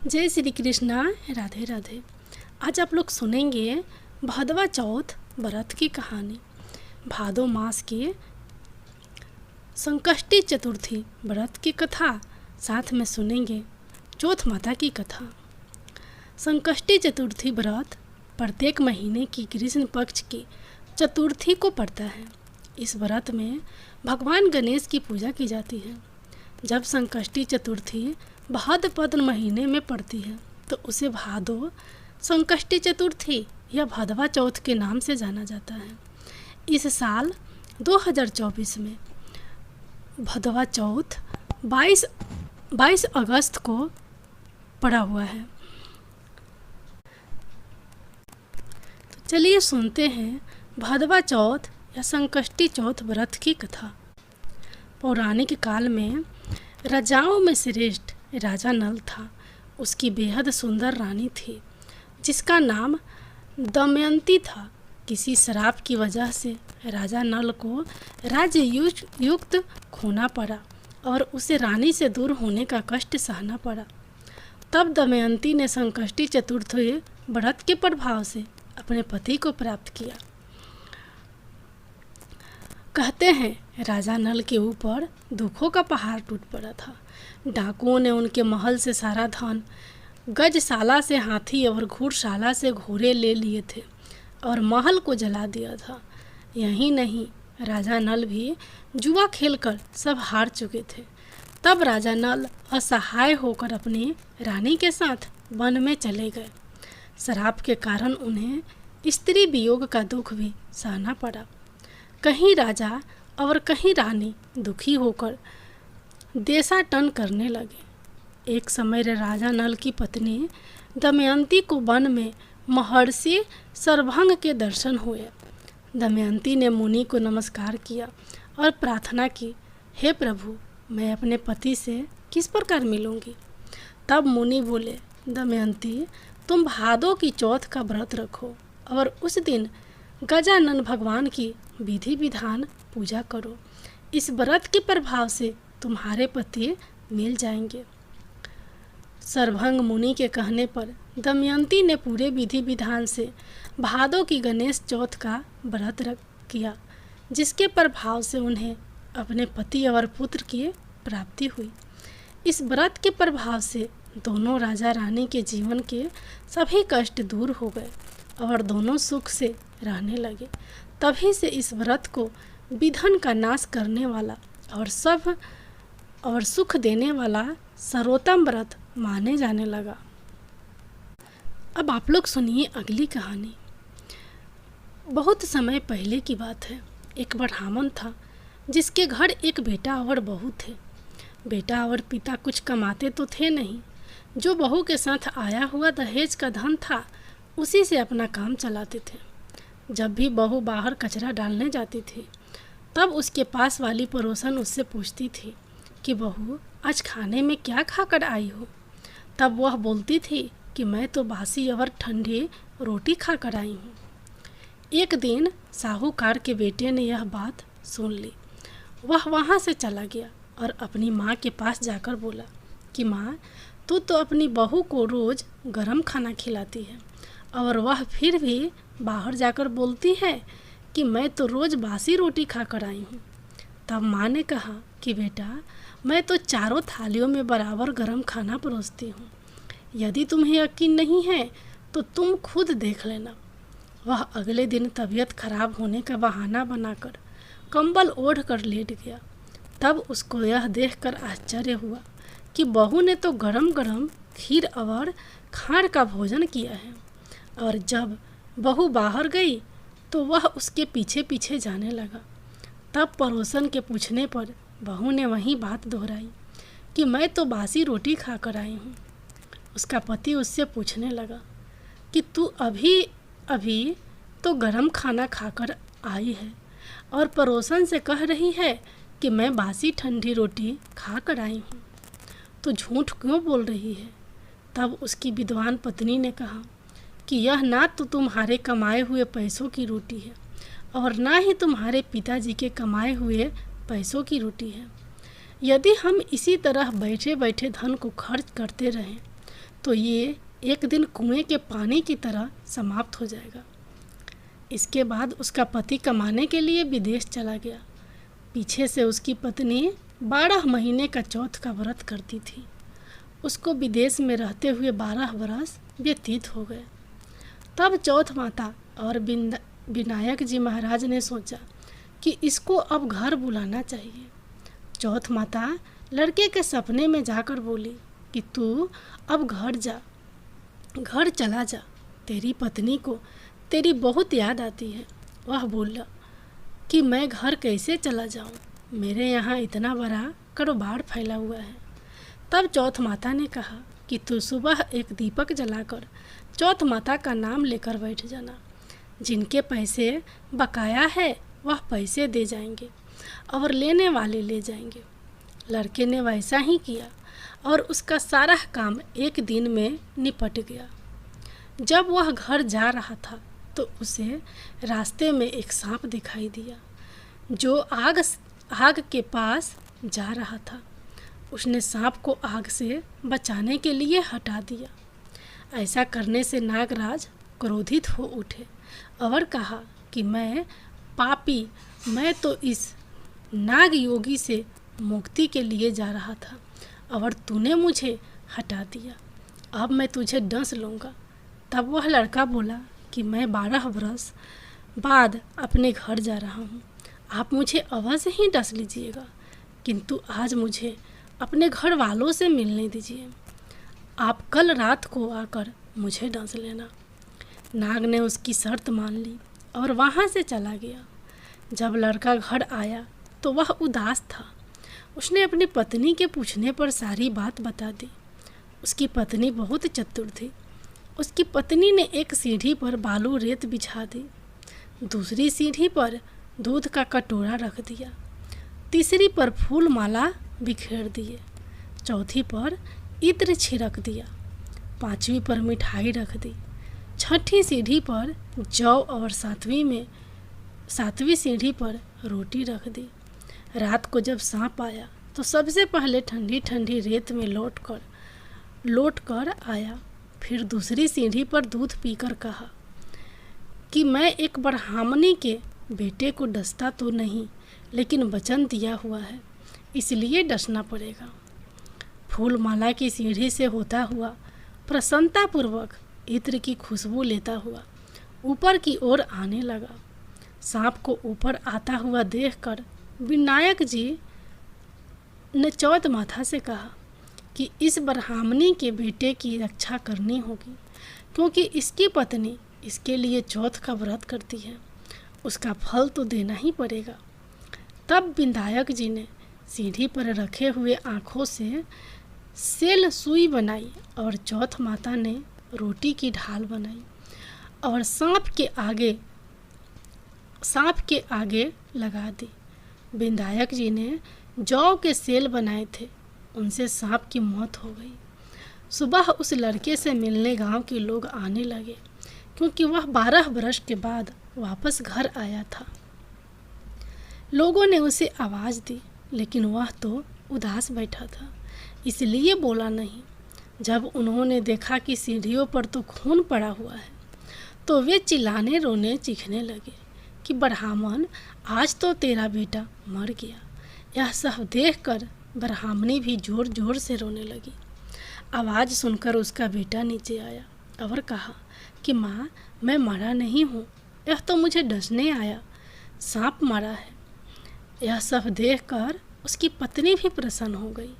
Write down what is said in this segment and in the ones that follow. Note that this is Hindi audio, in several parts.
जय श्री कृष्णा। राधे राधे। आज आप लोग सुनेंगे भदवा चौथ व्रत की कहानी। भादो मास के संकष्टी चतुर्थी व्रत की कथा, साथ में सुनेंगे चौथ माता की कथा। संकष्टी चतुर्थी व्रत प्रत्येक महीने की कृष्ण पक्ष की चतुर्थी को पड़ता है। इस व्रत में भगवान गणेश की पूजा की जाती है। जब संकष्टी चतुर्थी भाद्रपद महीने में पड़ती है तो उसे भादो संकष्टी चतुर्थी या भदवा चौथ के नाम से जाना जाता है। इस साल 2024 में भदवा चौथ 22 अगस्त को पड़ा हुआ है। तो चलिए सुनते हैं भदवा चौथ या संकष्टी चौथ व्रत की कथा। पौराणिक काल में राजाओं में श्रेष्ठ राजा नल था। उसकी बेहद सुंदर रानी थी जिसका नाम दमयंती था। किसी श्राप की वजह से राजा नल को राज्य युक्त खोना पड़ा और उसे रानी से दूर होने का कष्ट सहना पड़ा। तब दमयंती ने संकष्टी चतुर्थी व्रत के प्रभाव से अपने पति को प्राप्त किया। कहते हैं राजा नल के ऊपर दुखों का पहाड़ टूट पड़ा था। डाकुओं ने उनके महल से सारा धन, गजशाला से हाथी और घुड़शाला से घोड़े ले लिए थे और महल को जला दिया था। यही नहीं, राजा नल भी जुआ खेलकर सब हार चुके थे। तब राजा नल असहाय होकर अपनी रानी के साथ वन में चले गए। श्राप के कारण उन्हें स्त्री वियोग का दुख भी सहना पड़ा। कहीं राजा और कहीं रानी दुखी होकर देशाटन करने लगे। एक समय राजा नल की पत्नी दमयंती को वन में महर्षि सरभंग के दर्शन हुए। दमयंती ने मुनि को नमस्कार किया और प्रार्थना की, हे प्रभु, मैं अपने पति से किस प्रकार मिलूंगी? तब मुनि बोले, दमयंती, तुम भादो की चौथ का व्रत रखो और उस दिन गजानन भगवान की विधि विधान पूजा करो। इस व्रत के प्रभाव से तुम्हारे पति मिल जाएंगे। सरभंग मुनि के कहने पर दमयंती ने पूरे विधि विधान से भादो की गणेश चौथ का व्रत किया, जिसके प्रभाव से उन्हें अपने पति और पुत्र की प्राप्ति हुई। इस व्रत के प्रभाव से दोनों राजा रानी के जीवन के सभी कष्ट दूर हो गए और दोनों सुख से रहने लगे। तभी से इस व्रत को विधन का नाश करने वाला और सुख देने वाला सर्वोत्तम व्रत माने जाने लगा। अब आप लोग सुनिए अगली कहानी। बहुत समय पहले की बात है। एक ब्राह्मण था जिसके घर एक बेटा और बहू थे। बेटा और पिता कुछ कमाते तो थे नहीं। जो बहू के साथ आया हुआ दहेज का धन था उसी से अपना काम चलाते थे। जब भी बहू बाहर कचरा डालने जाती थी तब उसके पास वाली पड़ोसन उससे पूछती थी कि बहू, आज खाने में क्या खाकर आई हो? तब वह बोलती थी कि मैं तो बासी और ठंडी रोटी खाकर आई हूँ। एक दिन साहूकार के बेटे ने यह बात सुन ली। वह वहाँ से चला गया और अपनी माँ के पास जाकर बोला कि माँ, तू तो अपनी बहू को रोज़ गरम खाना खिलाती है और वह फिर भी बाहर जाकर बोलती है कि मैं तो रोज़ बासी रोटी खाकर आई हूँ। तब माँ ने कहा कि बेटा, मैं तो चारों थालियों में बराबर गरम खाना परोसती हूँ। यदि तुम्हें यकीन नहीं है तो तुम खुद देख लेना। वह अगले दिन तबीयत खराब होने का बहाना बनाकर कंबल ओढ़ कर लेट गया। तब उसको यह देखकर आश्चर्य हुआ कि बहू ने तो गरम गरम खीर और खांड का भोजन किया है। और जब बहू बाहर गई तो वह उसके पीछे पीछे जाने लगा। तब पड़ोसन के पूछने पर बहू ने वही बात दोहराई कि मैं तो बासी रोटी खाकर आई हूँ। उसका पति उससे पूछने लगा कि तू अभी तो गरम खाना खाकर आई है और पड़ोसन से कह रही है कि मैं बासी ठंडी रोटी खाकर आई हूँ, तो झूठ क्यों बोल रही है? तब उसकी विद्वान पत्नी ने कहा कि यह ना तो तुम्हारे कमाए हुए पैसों की रोटी है और ना ही तुम्हारे पिताजी के कमाए हुए पैसों की रोटी है। यदि हम इसी तरह बैठे बैठे धन को खर्च करते रहें तो ये एक दिन कुएं के पानी की तरह समाप्त हो जाएगा। इसके बाद उसका पति कमाने के लिए विदेश चला गया। पीछे से उसकी पत्नी 12 महीने का चौथ का व्रत करती थी। उसको विदेश में रहते हुए 12 बरस व्यतीत हो गए। तब चौथ माता और विनायक जी महाराज ने सोचा कि इसको अब घर बुलाना चाहिए। चौथ माता लड़के के सपने में जाकर बोली कि तू अब घर चला जा, तेरी पत्नी को तेरी बहुत याद आती है। वह बोला कि मैं घर कैसे चला जाऊं, मेरे यहाँ इतना बड़ा कारोबार फैला हुआ है। तब चौथ माता ने कहा कि तू सुबह एक दीपक जलाकर चौथ माता का नाम लेकर बैठ जाना। जिनके पैसे बकाया है वह पैसे दे जाएंगे और लेने वाले ले जाएंगे। लड़के ने वैसा ही किया और उसका सारा काम एक दिन में निपट गया। जब वह घर जा रहा था तो उसे रास्ते में एक सांप दिखाई दिया जो आग के पास जा रहा था। उसने सांप को आग से बचाने के लिए हटा दिया। ऐसा करने से नागराज क्रोधित हो उठे और कहा कि मैं पापी, मैं तो इस नाग योगी से मुक्ति के लिए जा रहा था और तूने मुझे हटा दिया, अब मैं तुझे डस लूँगा। तब वह लड़का बोला कि मैं 12 बरस बाद अपने घर जा रहा हूँ, आप मुझे अवश्य ही डस लीजिएगा, किंतु आज मुझे अपने घर वालों से मिलने दीजिए। आप कल रात को आकर मुझे डस लेना। नाग ने उसकी शर्त मान ली और वहाँ से चला गया। जब लड़का घर आया तो वह उदास था। उसने अपनी पत्नी के पूछने पर सारी बात बता दी। उसकी पत्नी बहुत चतुर थी। उसकी पत्नी ने एक सीढ़ी पर बालू रेत बिछा दी, दूसरी सीढ़ी पर दूध का कटोरा रख दिया, तीसरी पर फूल माला बिखेर दिए, चौथी पर इत्र छिड़क दिया, पांचवी पर मिठाई रख दी, छठी सीढ़ी पर जौ और सातवीं सीढ़ी पर रोटी रख दी। रात को जब सांप आया तो सबसे पहले ठंडी ठंडी रेत में लौट कर आया। फिर दूसरी सीढ़ी पर दूध पीकर कहा कि मैं एक ब्राह्मणी के बेटे को डसता तो नहीं, लेकिन वचन दिया हुआ है, इसलिए डसना पड़ेगा। फूल माला की सीढ़ी से होता हुआ प्रसन्नतापूर्वक इत्र की खुशबू लेता हुआ ऊपर की ओर आने लगा। सांप को ऊपर आता हुआ देखकर विनायक जी ने चौथ माता से कहा कि इस ब्राह्मणी के बेटे की रक्षा करनी होगी, क्योंकि इसकी पत्नी इसके लिए चौथ का व्रत करती है, उसका फल तो देना ही पड़ेगा। तब विनायक जी ने सीढ़ी पर रखे हुए आँखों से सेल सुई बनाई और चौथ माता ने रोटी की ढाल बनाई और सांप के आगे लगा दी। विनायक जी ने जौ के सेल बनाए थे, उनसे सांप की मौत हो गई। सुबह उस लड़के से मिलने गांव के लोग आने लगे, क्योंकि वह 12 वर्ष के बाद वापस घर आया था। लोगों ने उसे आवाज़ दी, लेकिन वह तो उदास बैठा था, इसलिए बोला नहीं। जब उन्होंने देखा कि सीढ़ियों पर तो खून पड़ा हुआ है, तो वे चिल्लाने रोने चीखने लगे कि ब्राह्मण, आज तो तेरा बेटा मर गया। यह सब देखकर ब्राह्मणी भी जोर जोर से रोने लगी। आवाज़ सुनकर उसका बेटा नीचे आया और कहा कि माँ, मैं मरा नहीं हूँ, यह तो मुझे डसने आया, सांप मारा है। यह सब देखकर उसकी पत्नी भी प्रसन्न हो गई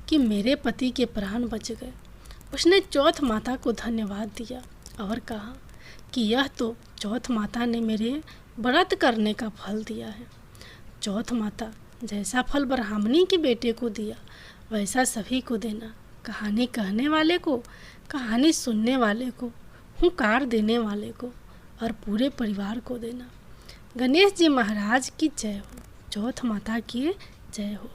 कि मेरे पति के प्राण बच गए। उसने चौथ माता को धन्यवाद दिया और कहा कि यह तो चौथ माता ने मेरे व्रत करने का फल दिया है। चौथ माता, जैसा फल ब्राह्मणी के बेटे को दिया वैसा सभी को देना। कहानी कहने वाले को, कहानी सुनने वाले को, हुंकार देने वाले को और पूरे परिवार को देना। गणेश जी महाराज की जय हो। चौथ माता की जय हो।